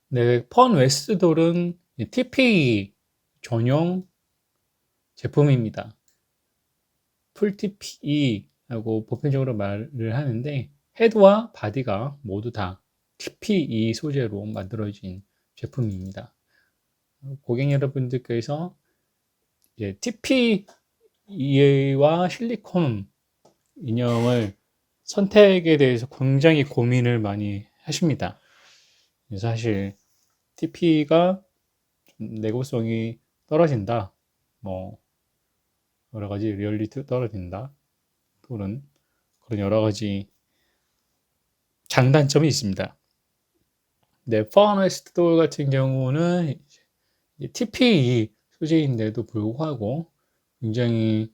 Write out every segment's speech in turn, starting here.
네, 펀 웨스트돌은 TP 전용 제품입니다. 풀 TPE라고 보편적으로 말을 하는데 헤드와 바디가 모두 다 TPE 소재로 만들어진 제품입니다. 고객 여러분들께서 TPE와 실리콘 인형을 선택에 대해서 굉장히 고민을 많이 하십니다. 사실 TP가 내구성이 떨어진다, 뭐 여러 가지 리얼리티 떨어진다, 또는 그런 여러 가지 장단점이 있습니다. 네, 퍼너스트 돌 같은 경우는 TPE 소재인데도 불구하고 굉장히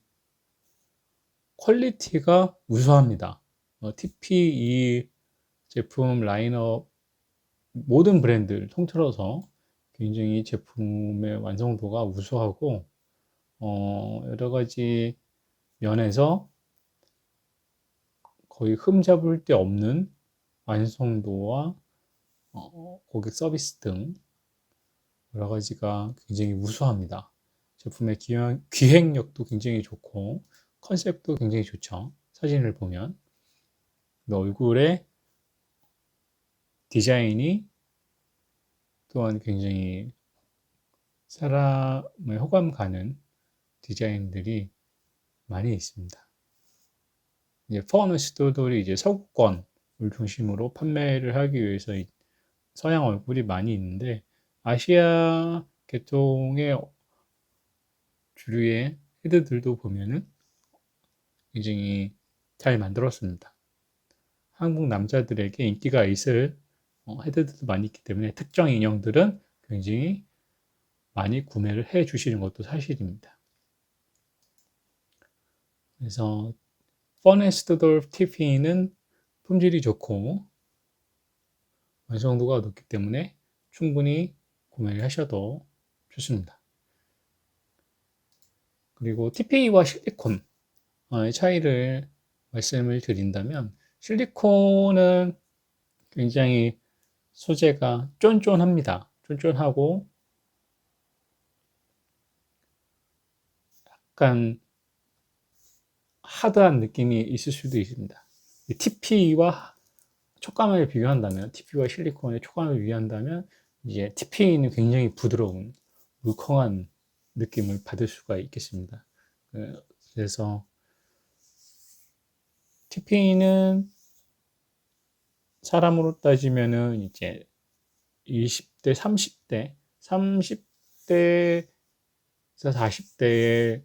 퀄리티가 우수합니다. TPE 제품 라인업 모든 브랜드를 통틀어서 굉장히 제품의 완성도가 우수하고 여러 가지 면에서 거의 흠잡을 데 없는 완성도와 고객 서비스 등 여러 가지가 굉장히 우수합니다. 제품의 기획력도 굉장히 좋고 컨셉도 굉장히 좋죠. 사진을 보면 얼굴에 디자인이 또한 굉장히 사람의 호감 가는 디자인들이 많이 있습니다. 이제 퍼너스 돌이 이제 서구권을 중심으로 판매를 하기 위해서 서양 얼굴이 많이 있는데 아시아 계통의 주류의 헤드들도 보면은 굉장히 잘 만들었습니다. 한국 남자들에게 인기가 있을 헤드들도 많이 있기 때문에 특정 인형들은 굉장히 많이 구매를 해 주시는 것도 사실입니다. 그래서 퍼네스트 돌 TP는 품질이 좋고 완성도가 높기 때문에 충분히 구매를 하셔도 좋습니다. 그리고 TP와 실리콘의 차이를 말씀을 드린다면 실리콘은 굉장히 소재가 쫀쫀합니다. 쫀쫀하고 약간 하드한 느낌이 있을 수도 있습니다. TP와 촉감을 비교한다면, TP와 실리콘의 촉감을 비교한다면, 이제 TP는 굉장히 부드러운, 물컹한 느낌을 받을 수가 있겠습니다. 그래서 TP는 사람으로 따지면은 이제 20대, 30대, 30대에서 40대의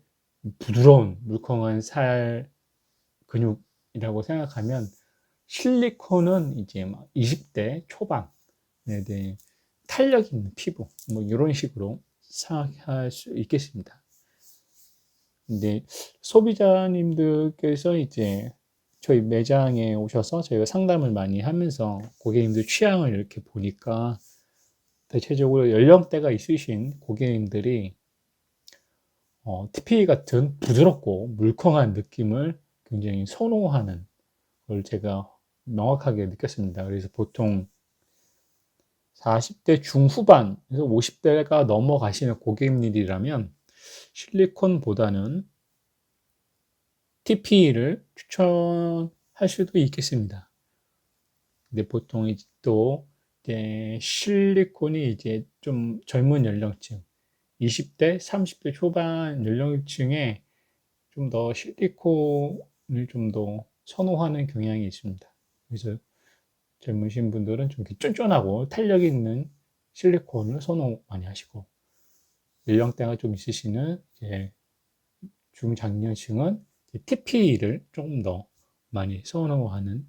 부드러운, 물컹한 살 근육이라고 생각하면 실리콘은 이제 막 20대 초반에 대해 탄력 있는 피부, 뭐 이런 식으로 생각할 수 있겠습니다. 근데 소비자님들께서 이제 저희 매장에 오셔서 저희가 상담을 많이 하면서 고객님들 취향을 이렇게 보니까 대체적으로 연령대가 있으신 고객님들이 TP 같은 부드럽고 물컹한 느낌을 굉장히 선호하는 걸 제가 명확하게 느꼈습니다. 그래서 보통 40대 중후반에서 50대가 넘어가시는 고객님들이라면 실리콘보다는 TP를 추천할 수도 있겠습니다. 근데 보통 또 이제 실리콘이 이제 좀 젊은 연령층, 20대, 30대 초반 연령층에 좀 더 실리콘을 좀 더 선호하는 경향이 있습니다. 그래서 젊으신 분들은 좀 쫀쫀하고 탄력 있는 실리콘을 선호 많이 하시고 연령대가 좀 있으시는 이제 중장년층은 TP를 조금 더 많이 선호하는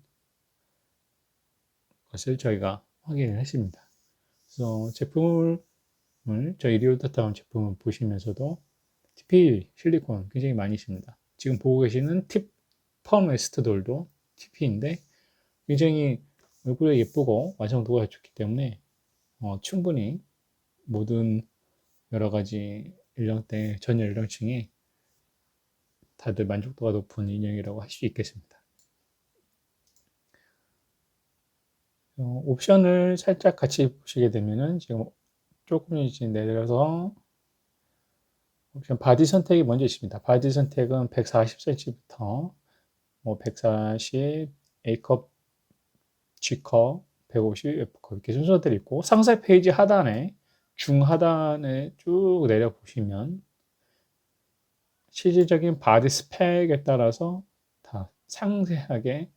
것을 저희가 확인을 했습니다. 그래서 제품을 저희 리오다타운 제품을 보시면서도 TP 실리콘 굉장히 많이 있습니다. 지금 보고 계시는 펌 웨스트돌도 TP인데 굉장히 얼굴에 예쁘고 완성도가 좋기 때문에 충분히 모든 여러 가지 연령대 전 연령층이 다들 만족도가 높은 인형이라고 할 수 있겠습니다. 옵션을 살짝 같이 보시게 되면은 지금 조금 이제 내려서 옵션 바디 선택이 먼저 있습니다. 바디 선택은 140cm부터 뭐 140, A컵, G컵, 150, F컵 이렇게 순서들이 있고 상세 페이지 하단에 중하단에 쭉 내려보시면 실질적인 바디 스펙에 따라서 다 상세하게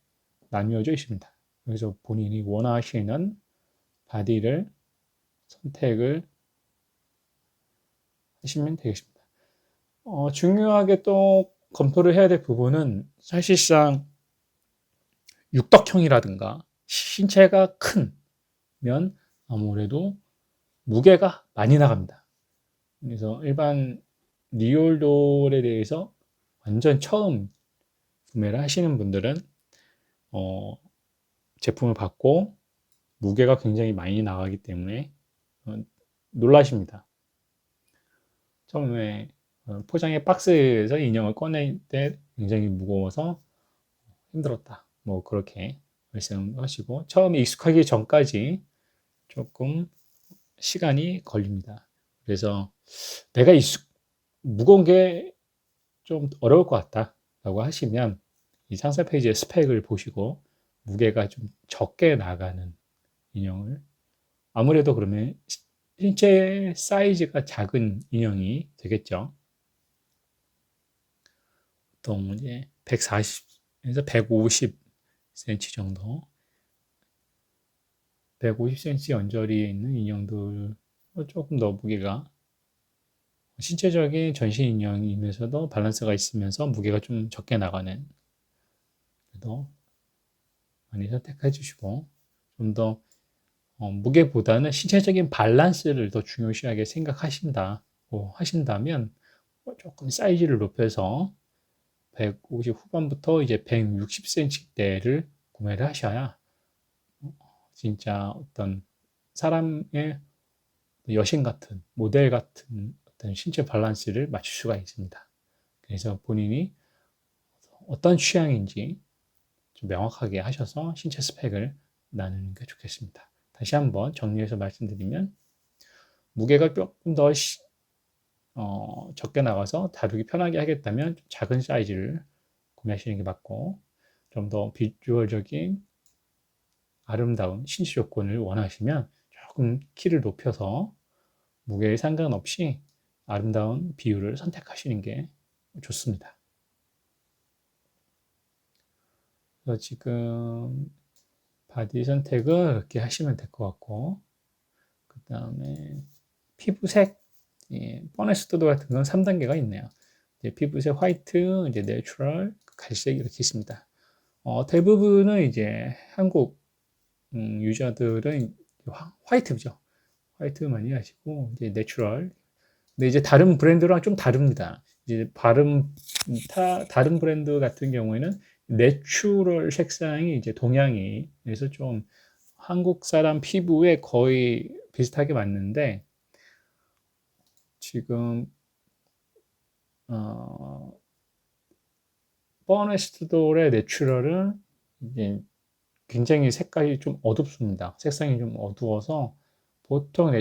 나뉘어져 있습니다. 그래서 본인이 원하시는 바디를 선택을 하시면 되겠습니다. 중요하게 또 검토를 해야 될 부분은 사실상 육덕형이라든가 신체가 크면 아무래도 무게가 많이 나갑니다. 그래서 일반 리올돌에 대해서 완전 처음 구매를 하시는 분들은 제품을 받고 무게가 굉장히 많이 나가기 때문에 놀라십니다. 처음에 포장의 박스에서 인형을 꺼낼 때 굉장히 무거워서 힘들었다. 뭐 그렇게 말씀하시고 처음에 익숙하기 전까지 조금 시간이 걸립니다. 그래서 내가 무거운 게 좀 어려울 것 같다라고 하시면 이 상세 페이지의 스펙을 보시고 무게가 좀 적게 나가는 인형을 아무래도 그러면 신체 사이즈가 작은 인형이 되겠죠. 보통 이제 140에서 150cm 정도 150cm 언저리에 있는 인형들 조금 더 무게가 신체적인 전신 인형이면서도 밸런스가 있으면서 무게가 좀 적게 나가는 그래도 많이 선택해 주시고 좀 더 무게보다는 신체적인 밸런스를 더 중요시하게 하신다면 조금 사이즈를 높여서 150 후반부터 이제 160cm대를 구매를 하셔야 진짜 어떤 사람의 여신 같은 모델 같은 어떤 신체 밸런스를 맞출 수가 있습니다. 그래서 본인이 어떤 취향인지 좀 명확하게 하셔서 신체 스펙을 나누는 게 좋겠습니다. 다시 한번 정리해서 말씀드리면 무게가 조금 더 적게 나가서 다루기 편하게 하겠다면 작은 사이즈를 구매하시는 게 맞고 좀 더 비주얼적인 아름다운 신체 조건을 원하시면 조금 키를 높여서 무게에 상관없이 아름다운 비율을 선택하시는 게 좋습니다. 그래서 지금 바디 선택을 이렇게 하시면 될 것 같고 그 다음에 피부색 퍼네스토도 같은 건 3단계가 있네요. 이제 피부색 화이트, 이제 내추럴, 갈색 이렇게 있습니다. 대부분은 이제 한국 유저들은 화이트죠. 화이트 많이 하시고 이제 내추럴. 근데 이제 다른 브랜드랑 좀 다릅니다. 이제 다른 브랜드 같은 경우에는 내추럴 색상이 이제 동양이 그래서 좀 한국 사람 피부에 거의 비슷하게 맞는데 지금 버네스트돌의 내추럴은 이제 굉장히 색깔이 좀 어둡습니다. 색상이 좀 어두워서 보통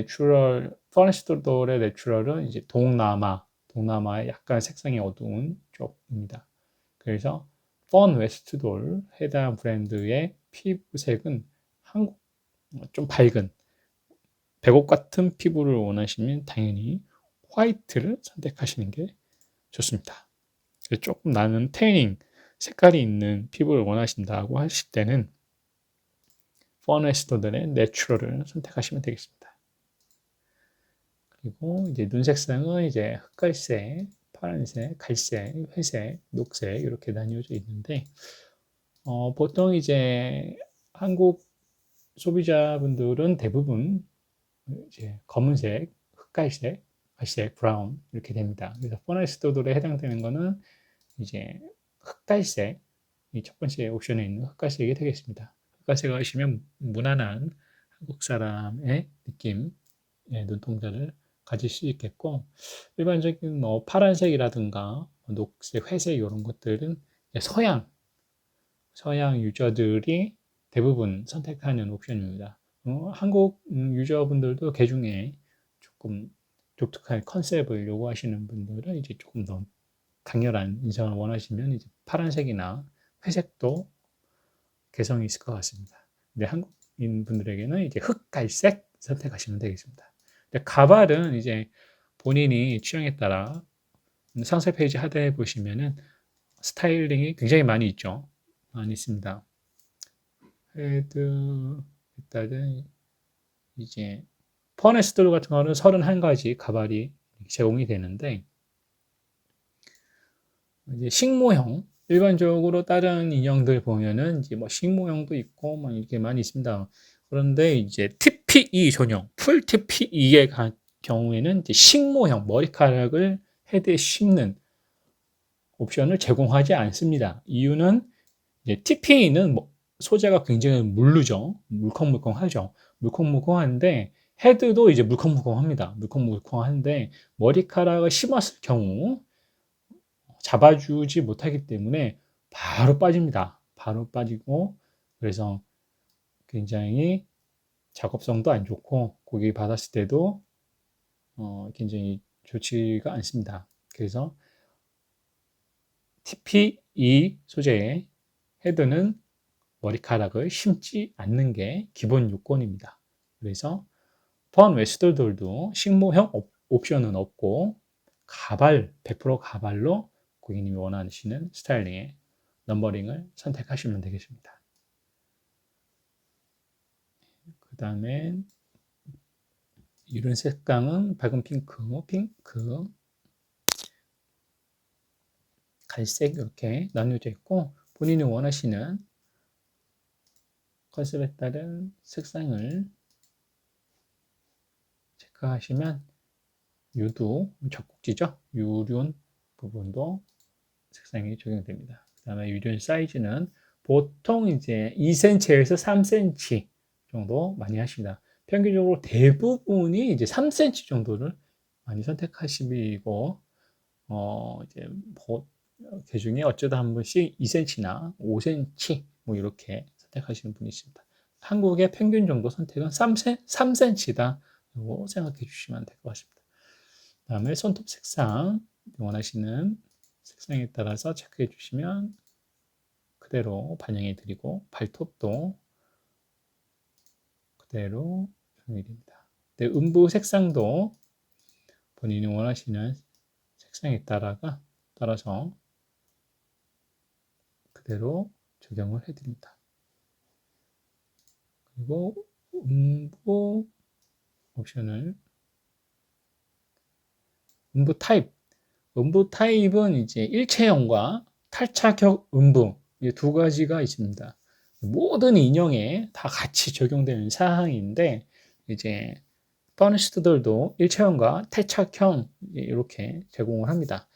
퍼네스트돌의 내추럴은 이제 동남아의 약간 색상이 어두운 쪽입니다. 그래서 펀웨스트돌 해당 브랜드의 피부색은 한국 좀 밝은 백옥 같은 피부를 원하시면 당연히 화이트를 선택하시는 게 좋습니다. 조금 나는 태닝 색깔이 있는 피부를 원하신다고 하실 때는 퍼네스토들의 내추럴을 선택하시면 되겠습니다. 그리고 이제 눈 색상은 이제 흑갈색, 파란색, 갈색, 회색, 녹색 이렇게 나뉘어져 있는데 보통 이제 한국 소비자분들은 대부분 이제 검은색, 흑갈색, 갈색, 브라운 이렇게 됩니다. 그래서 퍼네스토돌에 해당되는 거는 이제 흑갈색, 이 첫 번째 옵션에 있는 흑갈색이 되겠습니다. 흑갈색을 하시면 무난한 한국 사람의 느낌의 눈동자를 가질 수 있겠고 일반적인 뭐 파란색이라든가 녹색, 회색 이런 것들은 서양 유저들이 대부분 선택하는 옵션입니다. 한국 유저분들도 개중에 조금 독특한 컨셉을 요구하시는 분들은 이제 조금 더 강렬한 인상을 원하시면 이제 파란색이나 회색도 개성이 있을 것 같습니다. 근데 한국인 분들에게는 이제 흑갈색 선택하시면 되겠습니다. 근데 가발은 이제 본인이 취향에 따라 상세 페이지 하단에 보시면은 스타일링이 굉장히 많이 있죠. 많이 있습니다. 헤드 일단은 이제 퍼네스들 같은 거는 31가지 가발이 제공이 되는데 이제 식모형 일반적으로 다른 인형들 보면은 이제 뭐 식모형도 있고 뭐 이렇게 많이 있습니다. 그런데 이제 TPE 전용 풀 TPE의 경우에는 이제 식모형 머리카락을 헤드에 심는 옵션을 제공하지 않습니다. 이유는 이제 TPE는 소재가 굉장히 물르죠. 물컹물컹하죠. 물컹물컹한데 헤드도 이제 물컹물컹합니다. 물컹물컹한데 머리카락을 심었을 경우 잡아주지 못하기 때문에 바로 빠집니다. 바로 빠지고 그래서 굉장히 작업성도 안 좋고 고객이 받았을 때도 굉장히 좋지가 않습니다. 그래서 TPE 소재의 헤드는 머리카락을 심지 않는 게 기본 요건입니다. 그래서 펀 웨스터들도 식모형 옵션은 없고 가발, 100% 가발로 고객님이 원하시는 스타일링의 넘버링을 선택하시면 되겠습니다. 그 다음에 이런 색감은 밝은 핑크, 갈색 이렇게 나뉘어져 있고 본인이 원하시는 컨셉에 따른 색상을 체크하시면 유도, 젖꼭지죠? 유륜 부분도 색상이 적용됩니다. 그 다음에 유륜 사이즈는 보통 이제 2cm에서 3cm 정도 많이 하십니다. 평균적으로 대부분이 이제 3cm 정도를 많이 선택하시고, 이제 개중에 어쩌다 한 번씩 2cm나 5cm 뭐 이렇게 선택하시는 분이 있습니다. 한국의 평균 정도 선택은 3cm다. 이거 생각해 주시면 될 것 같습니다. 다음에 손톱 색상 원하시는 색상에 따라서 체크해 주시면 그대로 반영해 드리고 발톱도 그대로 적용이 됩니다. 네, 음부 색상도 본인이 원하시는 색상에 따라서 그대로 적용을 해 드립니다. 그리고 음부 옵션을 음부 타입은 이제 일체형과 탈착형 음부 이 두 가지가 있습니다. 모든 인형에 다 같이 적용되는 사항인데 이제 퍼니스트들도 일체형과 탈착형 이렇게 제공을 합니다.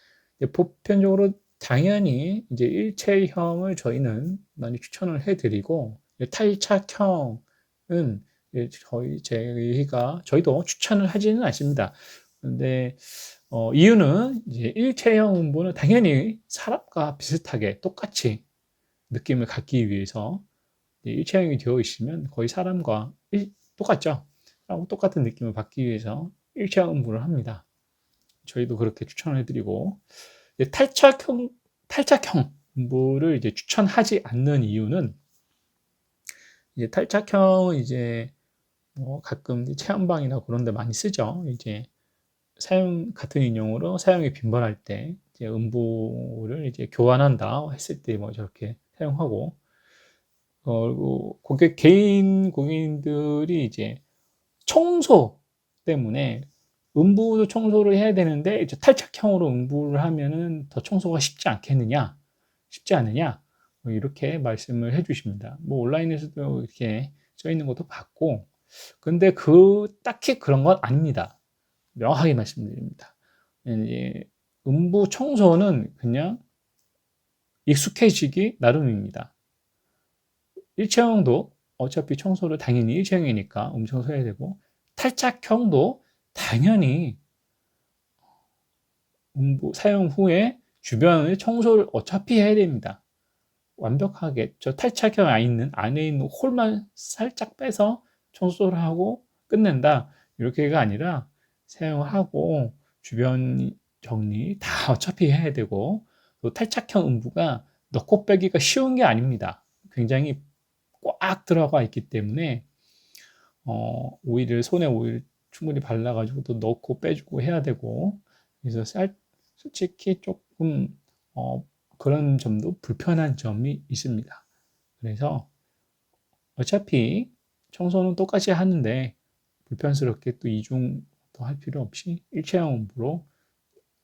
보편적으로 당연히 이제 일체형을 저희는 많이 추천을 해드리고 탈착형은 저희도 추천을 하지는 않습니다. 근데 이유는 이제 일체형 음부는 당연히 사람과 비슷하게 똑같이 느낌을 갖기 위해서 일체형이 되어 있으면 거의 사람과 똑같죠. 사람과 똑같은 느낌을 받기 위해서 일체형 음부를 합니다. 저희도 그렇게 추천을 해드리고 탈착형 음부를 이제 추천하지 않는 이유는 이제 탈착형은 이제 가끔 체험방이나 그런 데 많이 쓰죠. 이제 같은 인형으로 사용이 빈번할 때 이제 음부를 이제 교환한다 했을 때 뭐 저렇게 사용하고 그리고 개인 고객님들이 이제 청소 때문에 음부도 청소를 해야 되는데 이제 탈착형으로 음부를 하면은 더 청소가 쉽지 않겠느냐, 쉽지 않느냐 뭐 이렇게 말씀을 해주십니다. 뭐 온라인에서도 이렇게 써 있는 것도 봤고, 근데 딱히 그런 건 아닙니다. 명확하게 말씀드립니다. 음부 청소는 그냥 익숙해지기 나름입니다. 일체형도 어차피 청소를 당연히 일체형이니까 청소해야 되고, 탈착형도 당연히 사용 후에 주변을 청소를 어차피 해야 됩니다. 완벽하게 저 탈착형 안에 있는 홀만 살짝 빼서 청소를 하고 끝낸다. 이렇게가 아니라 사용하고 주변 정리 다 어차피 해야 되고, 또 탈착형 음부가 넣고 빼기가 쉬운 게 아닙니다. 굉장히 꽉 들어가 있기 때문에 오일을 손에 오일 충분히 발라가지고 또 넣고 빼주고 해야 되고, 그래서 솔직히 조금 그런 점도 불편한 점이 있습니다. 그래서 어차피 청소는 똑같이 하는데 불편스럽게 또 이중 더 할 필요 없이 일체형 음부로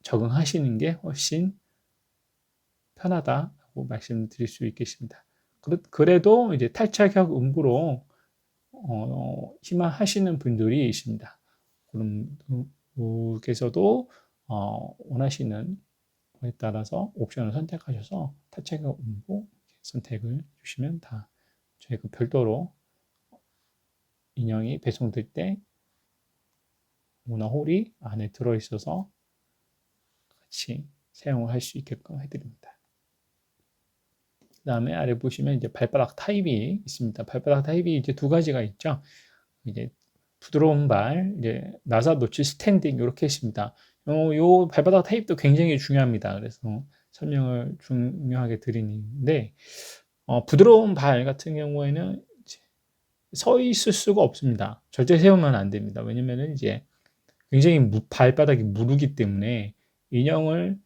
적응하시는 게 훨씬 편하다고 말씀드릴 수 있겠습니다. 그래도 이제 탈착형 음부로 희망하시는 분들이 있습니다. 그런 분께서도 원하시는 거에 따라서 옵션을 선택하셔서 탈착형 음부 선택을 주시면 다 저희가 별도로 인형이 배송될 때 모나홀이 안에 들어있어서 같이 사용을 할 수 있게끔 해드립니다. 그 다음에 아래 보시면 이제 발바닥 타입이 있습니다. 발바닥 타입이 이제 두 가지가 있죠. 이제 부드러운 발, 이제 나사 노출 스탠딩 이렇게 있습니다. 요 발바닥 타입도 굉장히 중요합니다. 그래서 설명을 중요하게 드리는데, 부드러운 발 같은 경우에는 서 있을 수가 없습니다. 절대 세우면 안 됩니다. 왜냐면은 이제 굉장히 발바닥이 무르기 때문에 인형을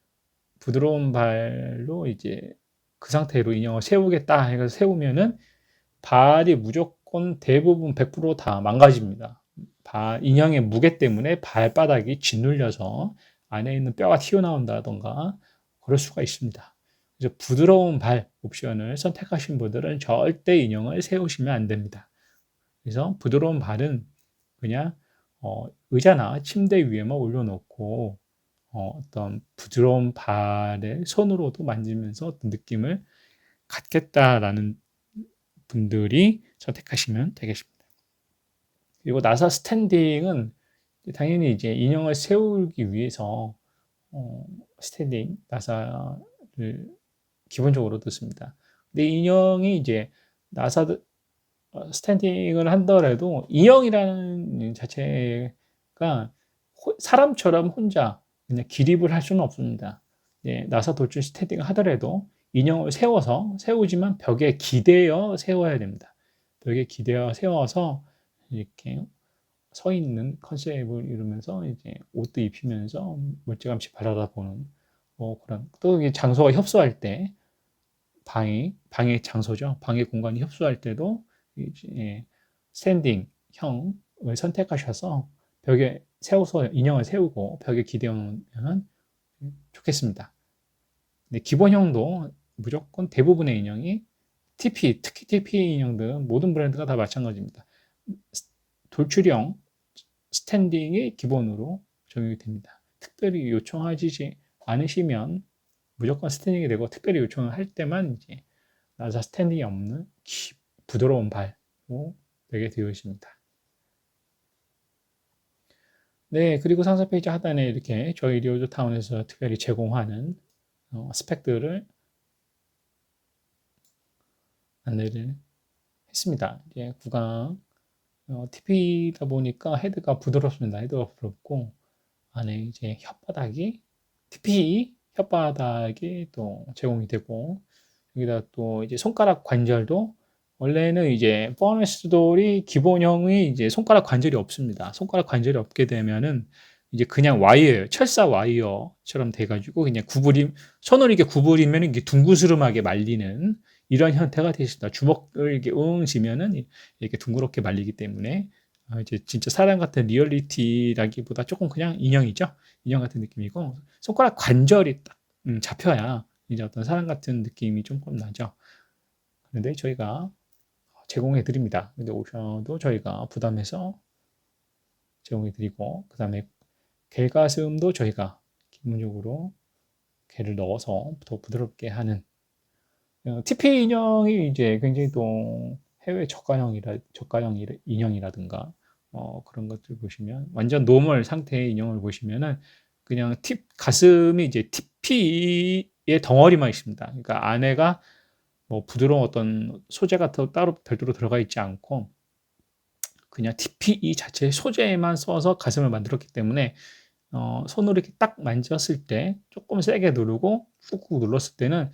부드러운 발로 이제 그 상태로 인형을 세우겠다 해서 세우면은 발이 무조건 대부분 100%다 망가집니다. 인형의 무게 때문에 발바닥이 짓눌려서 안에 있는 뼈가 튀어나온다던가 그럴 수가 있습니다. 그래서 부드러운 발 옵션을 선택하신 분들은 절대 인형을 세우시면 안 됩니다. 그래서 부드러운 발은 그냥 의자나 침대 위에만 올려놓고 어떤 부드러운 발을 손으로도 만지면서 어떤 느낌을 갖겠다라는 분들이 선택하시면 되겠습니다. 그리고 나사 스탠딩은 당연히 이제 인형을 세우기 위해서 스탠딩 나사를 기본적으로 넣습니다. 근데 인형이 이제 나사 스탠딩을 한더라도 인형이라는 자체가 사람처럼 혼자 그냥 기립을 할 수는 없습니다. 나사 돌출 스탠딩을 하더라도 인형을 세우지만 벽에 기대어 세워야 됩니다. 벽에 기대어 세워서 이렇게 서 있는 컨셉을 이루면서 이제 옷도 입히면서 멀찌감치 바라다 보는 그런, 또 이게 장소가 협소할 때 방의 장소죠. 방의 공간이 협소할 때도 이제 스탠딩형을 선택하셔서 벽에 세워서 인형을 세우고 벽에 기대어 놓으면 좋겠습니다. 근데 기본형도 무조건 대부분의 인형이 특히 TP 인형들은 모든 브랜드가 다 마찬가지입니다. 돌출형 스탠딩이 기본으로 적용이 됩니다. 특별히 요청하지 않으시면 무조건 스탠딩이 되고, 특별히 요청을 할 때만 이제 나사 스탠딩이 없는 부드러운 발로 되게 되어 있습니다. 네, 그리고 상세 페이지 하단에 이렇게 저희 리오즈타운에서 특별히 제공하는 스펙들을 안내를 했습니다. 이제 구강 TP다 보니까 헤드가 부드럽습니다. 헤드가 부드럽고 안에 이제 TP 혓바닥이 또 제공이 되고, 여기다 또 이제 손가락 관절도, 원래는 이제 퍼너스 돌이 기본형이 이제 손가락 관절이 없습니다. 손가락 관절이 없게 되면은 이제 그냥 와이어예요. 철사 와이어처럼 돼가지고 그냥 손을 이렇게 구부리면 이게 둥그스름하게 말리는 이런 형태가 되십니다. 주먹을 이렇게 쥐면은 이렇게 둥그렇게 말리기 때문에 이제 진짜 사람 같은 리얼리티라기보다 조금 그냥 인형이죠. 인형 같은 느낌이고, 손가락 관절이 딱 잡혀야 이제 어떤 사람 같은 느낌이 조금 나죠. 그런데 저희가 제공해 드립니다. 근데 옵션도 저희가 부담해서 제공해 드리고, 그 다음에 개가슴도 저희가 기본적으로 개를 넣어서 더 부드럽게 하는 TP 인형이 이제 굉장히 또 해외 저가형 인형이라든가 그런 것들 보시면 완전 노멀 상태의 인형을 보시면은 그냥 가슴이 이제 TP의 덩어리만 있습니다. 그러니까 안에가 뭐 부드러운 어떤 소재가 따로 별도로 들어가 있지 않고 그냥 TPE 자체의 소재만 써서 가슴을 만들었기 때문에 손으로 이렇게 딱 만졌을 때 조금 세게 누르고 꾹꾹 눌렀을 때는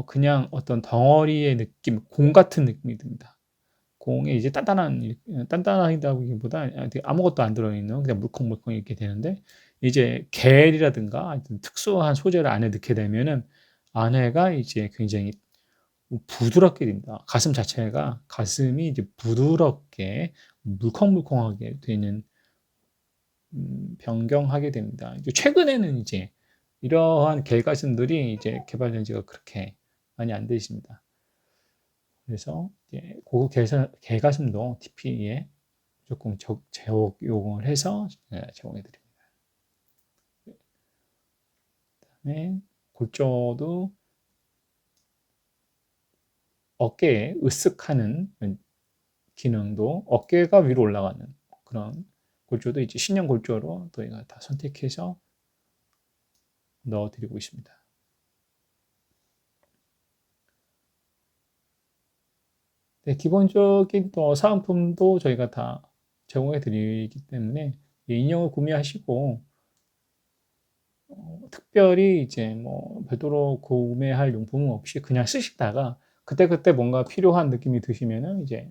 그냥 어떤 덩어리의 느낌, 공 같은 느낌이 듭니다. 공에 이제 단단하다기보다 아무것도 안 들어있는 그냥 물컹물컹 이렇게 되는데 이제 겔이라든가 특수한 소재를 안에 넣게 되면은 안에가 이제 굉장히 부드럽게 됩니다. 가슴이 이제 부드럽게 물컹물컹하게 되는 변경하게 됩니다. 이제 최근에는 이제 이러한 겔가슴들이 이제 개발된 지가 그렇게 많이 안 되십니다. 그래서 이제 고급 겔가슴도 TP에 조금 제공을 해서 제공해 드립니다. 그다음에 골조도 어깨에 으쓱하는 기능도 어깨가 위로 올라가는 그런 골조도 이제 신형 골조로 저희가 다 선택해서 넣어드리고 있습니다. 네, 기본적인 또 사은품도 저희가 다 제공해 드리기 때문에 인형을 구매하시고 특별히 이제 뭐 별도로 구매할 용품은 없이 그냥 쓰시다가 그때그때 뭔가 필요한 느낌이 드시면은 이제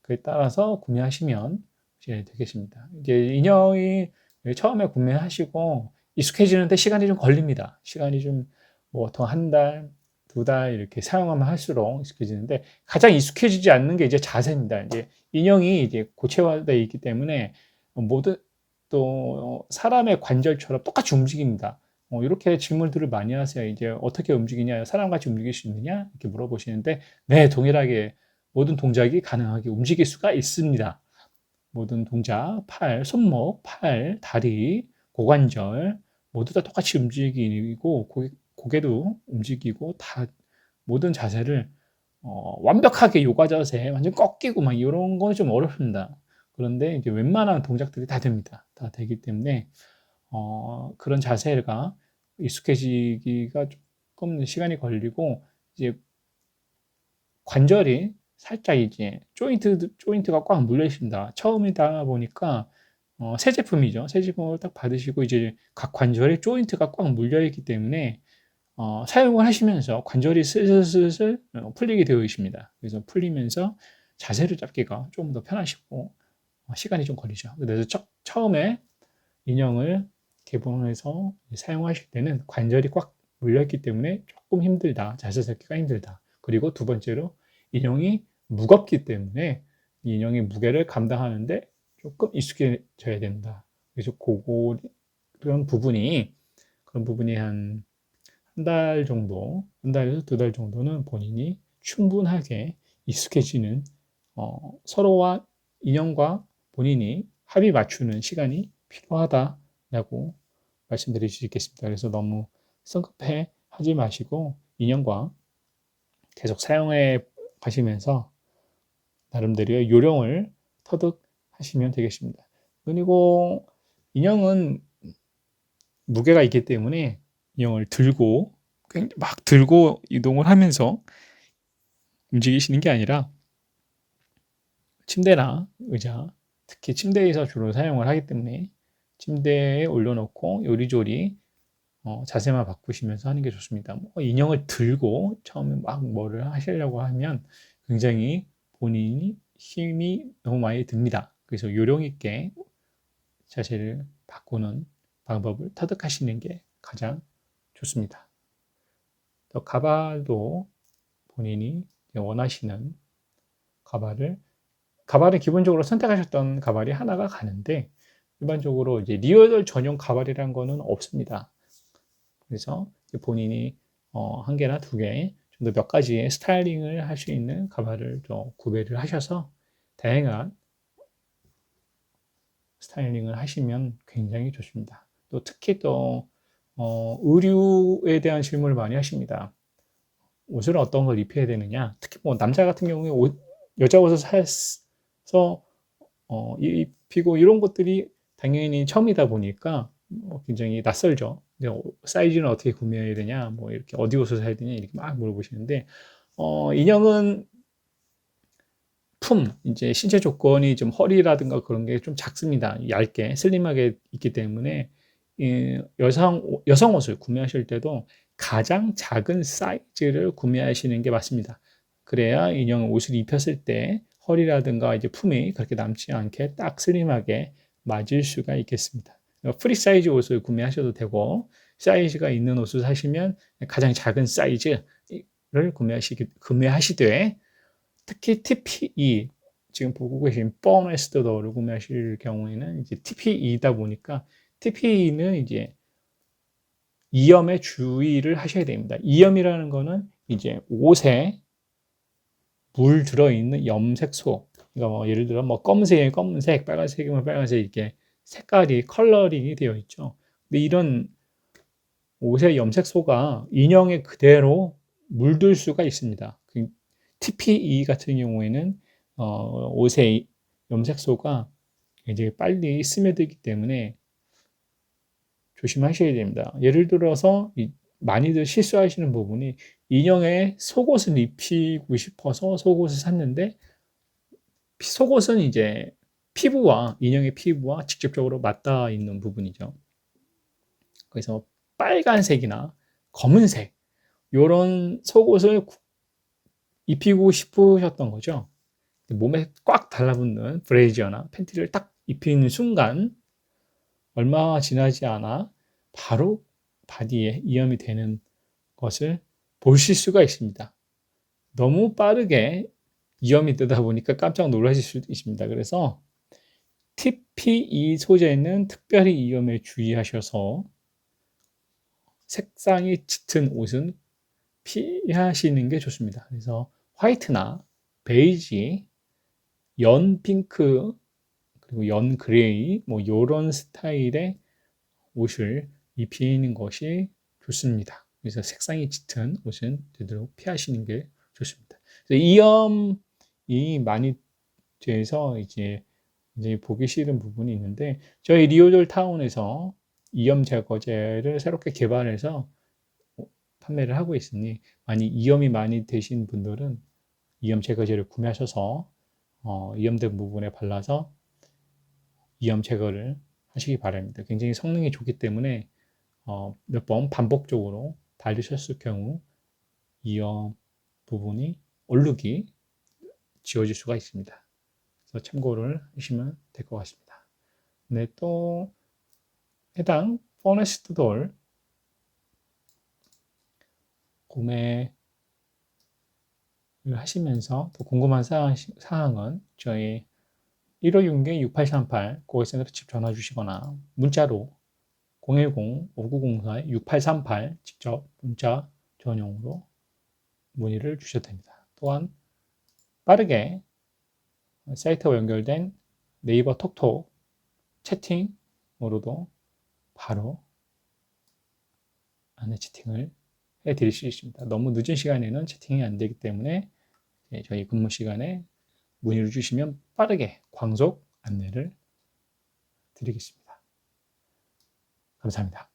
그에 따라서 구매하시면 이제 되겠습니다. 이제 인형이 처음에 구매하시고 익숙해지는데 시간이 좀 걸립니다. 시간이 좀 뭐 더 한 달, 두 달 이렇게 사용하면 할수록 익숙해지는데 가장 익숙해지지 않는 게 이제 자세입니다. 이제 인형이 이제 고체화되어 있기 때문에 모든 또 사람의 관절처럼 똑같이 움직입니다. 이렇게 질문들을 많이 하세요. 이제 어떻게 움직이냐, 사람같이 움직일 수 있느냐 이렇게 물어보시는데 네, 동일하게 모든 동작이 가능하게 움직일 수가 있습니다. 모든 동작, 손목, 팔, 다리, 고관절 모두 다 똑같이 움직이고 고개도 움직이고 다 모든 자세를 완벽하게 요가 자세 완전 꺾이고 막 이런 건 좀 어렵습니다. 그런데 이제 웬만한 동작들이 다 됩니다. 다 되기 때문에 그런 자세가 익숙해지기가 조금 시간이 걸리고 이제 관절이 살짝 이제 조인트가 꽉 물려 있습니다. 처음이다 보니까 새 제품이죠. 새 제품을 딱 받으시고 이제 각 관절에 조인트가 꽉 물려 있기 때문에 사용을 하시면서 관절이 슬슬슬 풀리게 되어 있습니다. 그래서 풀리면서 자세를 잡기가 조금 더 편하시고 시간이 좀 걸리죠. 그래서 처음에 인형을 개봉해서 사용하실 때는 관절이 꽉 물려있기 때문에 조금 힘들다. 자세 잡기가 힘들다. 그리고 두 번째로 인형이 무겁기 때문에 인형의 무게를 감당하는데 조금 익숙해져야 된다. 그래서 그런 부분이 한 달 정도, 한 달에서 두 달 정도는 본인이 충분하게 익숙해지는 서로와 인형과 본인이 합의 맞추는 시간이 필요하다라고 말씀드릴 수 있겠습니다. 그래서 너무 성급해 하지 마시고 인형과 계속 사용해 가시면서 나름대로의 요령을 터득하시면 되겠습니다. 그리고 인형은 무게가 있기 때문에 인형을 막 들고 이동을 하면서 움직이시는 게 아니라 침대나 의자, 특히 침대에서 주로 사용을 하기 때문에 침대에 올려놓고 요리조리 자세만 바꾸시면서 하는 게 좋습니다. 인형을 들고 처음에 막 뭐를 하시려고 하면 굉장히 본인이 힘이 너무 많이 듭니다. 그래서 요령 있게 자세를 바꾸는 방법을 터득하시는 게 가장 좋습니다. 또 가발도 본인이 원하시는 가발은 기본적으로 선택하셨던 가발이 하나가 가는데 일반적으로 이제 리얼 전용 가발이란 거는 없습니다. 그래서 본인이 한 개나 두 개 정도 몇 가지의 스타일링을 할 수 있는 가발을 좀 구매를 하셔서 다양한 스타일링을 하시면 굉장히 좋습니다. 또 특히 또 의류에 대한 질문을 많이 하십니다. 옷을 어떤 걸 입혀야 되느냐. 특히 뭐 남자 같은 경우에 여자 옷을 사서 입히고 이런 것들이 당연히 처음이다 보니까 굉장히 낯설죠. 사이즈는 어떻게 구매해야 되냐, 뭐 이렇게 어디 옷을 사야 되냐 이렇게 막 물어보시는데 인형은 이제 신체 조건이 좀 허리라든가 그런 게 좀 작습니다. 얇게 슬림하게 있기 때문에 여성 옷을 구매하실 때도 가장 작은 사이즈를 구매하시는 게 맞습니다. 그래야 인형 옷을 입혔을 때 허리라든가 이제 품이 그렇게 남지 않게 딱 슬림하게 맞을 수가 있겠습니다. 프리 사이즈 옷을 구매하셔도 되고, 사이즈가 있는 옷을 사시면 가장 작은 사이즈를 구매하시되, 특히 TPE, 지금 보고 계신 뻔에스더 더를 구매하실 경우에는 이제 TPE이다 보니까, TPE는 이제 이염에 주의를 하셔야 됩니다. 이염이라는 거는 이제 옷에 물 들어있는 염색소, 그러니까 뭐 예를 들어 뭐 검은색이면 검은색, 빨간색이면 빨간색, 이렇게 색깔이 컬러링이 되어 있죠. 근데 이런 옷의 염색소가 인형에 그대로 물들 수가 있습니다. TPE 같은 경우에는 옷의 염색소가 이제 빨리 스며들기 때문에 조심하셔야 됩니다. 예를 들어서 많이들 실수하시는 부분이, 인형에 속옷을 입히고 싶어서 속옷을 샀는데, 속옷은 이제 인형의 피부와 직접적으로 맞닿아 있는 부분이죠. 그래서 빨간색이나 검은색, 요런 속옷을 입히고 싶으셨던 거죠. 몸에 꽉 달라붙는 브레이저나 팬티를 딱 입히는 순간 얼마 지나지 않아 바로 바디에 이염이 되는 것을 보실 수가 있습니다. 너무 빠르게 이염이 되다 보니까 깜짝 놀라실 수도 있습니다. 그래서 TPE 소재는 특별히 이염에 주의하셔서 색상이 짙은 옷은 피하시는 게 좋습니다. 그래서 화이트나 베이지, 연 핑크, 그리고 연 그레이, 뭐 요런 스타일의 옷을 입히는 것이 좋습니다. 그래서 색상이 짙은 옷은 되도록 피하시는 게 좋습니다. 이염이 많이 돼서 이제 보기 싫은 부분이 있는데, 저희 리오돌 타운에서 이염 제거제를 새롭게 개발해서 판매를 하고 있으니, 이염이 많이 되신 분들은 이염 제거제를 구매하셔서 이염된 부분에 발라서 이염 제거를 하시기 바랍니다. 굉장히 성능이 좋기 때문에 몇 번 반복적으로 바르셨을 경우 이염 부분이 얼룩이 지워질 수가 있습니다. 그래서 참고를 하시면 될 것 같습니다. 네, 또 해당 퍼네스트 돌 구매를 하시면서 또 궁금한 사항은 저희 1566-6838 고객센터로 직접 전화 주시거나 문자로 010-5904-6838 직접 문자 전용으로 문의를 주셔도 됩니다. 또한 빠르게 사이트와 연결된 네이버 톡톡 채팅으로도 바로 안내 채팅을 해드릴 수 있습니다. 너무 늦은 시간에는 채팅이 안 되기 때문에 저희 근무 시간에 문의를 주시면 빠르게 광속 안내를 드리겠습니다. 감사합니다.